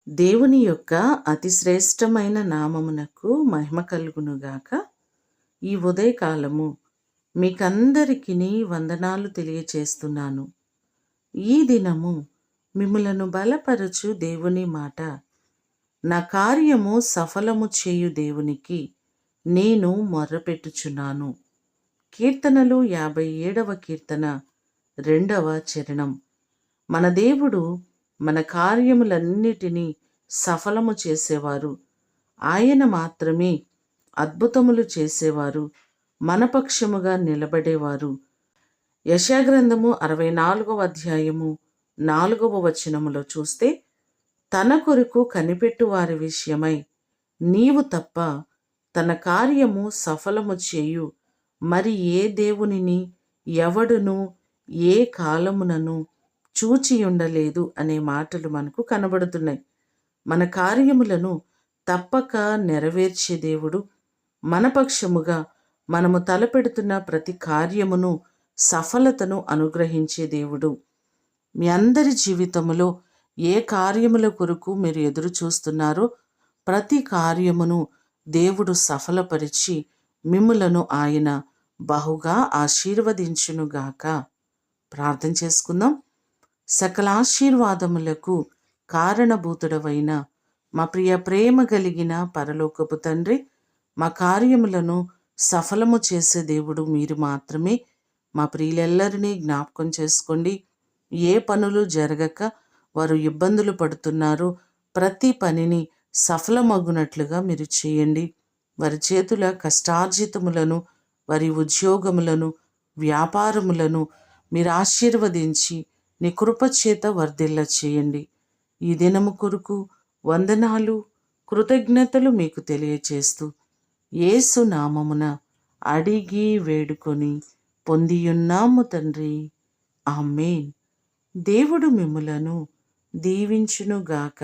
దేవుని యొక్క అతి శ్రేష్టమైన నామమునకు మహిమ కలుగునుగాక. ఈ ఉదయకాలము మీకందరికీ వందనాలు తెలియచేస్తున్నాను. ఈ దినము మిమ్ములను బలపరచు దేవుని మాట, నా కార్యము సఫలము చేయు దేవునికి నేను మొర్రపెట్టుచున్నాను. కీర్తనలు 57వ కీర్తన 2వ చరణం. మన దేవుడు మన కార్యములన్నిటినీ సఫలము చేసేవారు. ఆయన మాత్రమే అద్భుతములు చేసేవారు, మన పక్షముగా నిలబడేవారు. యెషయాగ్రంథము 64వ అధ్యాయము 4వ వచనములో చూస్తే, తన కొరకు కనిపెట్టు వారి విషయమై నీవు తప్ప తన కార్యము సఫలము చేయు మరి ఏ దేవునిని ఎవడును ఏ కాలమునను చూచియుండలేదు అనే మాటలు మనకు కనబడుతున్నాయి. మన కార్యములను తప్పక నెరవేర్చే దేవుడు, మన పక్షముగా మనము తలపెడుతున్న ప్రతి కార్యమును సఫలతను అనుగ్రహించే దేవుడు. మీ అందరి జీవితములో ఏ కార్యముల కొరకు మీరు ఎదురు చూస్తున్నారో ప్రతి కార్యమును దేవుడు సఫలపరిచి మిమ్ములను ఆయన బహుగా ఆశీర్వదించునుగాక. ప్రార్థన చేసుకుందాం. సకల ఆశీర్వాదములకు కారణభూతుడవైన మా ప్రియ ప్రేమ కలిగిన పరలోకపు తండ్రి, మా కార్యములను సఫలము చేసే దేవుడు మీరు మాత్రమే. మా ప్రియులెల్లరినీ జ్ఞాపకం చేసుకోండి. ఏ పనులు జరగక వారు ఇబ్బందులు పడుతున్నారో ప్రతి పనిని సఫలమగునట్లుగా మీరు చేయండి. వారి చేతుల కష్టార్జితములను, వారి ఉద్యోగములను, వ్యాపారములను మీరు ఆశీర్వదించి నీ కృపచేత వర్ధిల్ల చేయండి. ఈ దినము కొరకు వందనాలు, కృతజ్ఞతలు మీకు తెలియచేస్తూ యేసు నామమున అడిగి వేడుకొని పొందియున్నాము తండ్రి, ఆమేన్. దేవుడు మిమ్ములను దీవించునుగాక.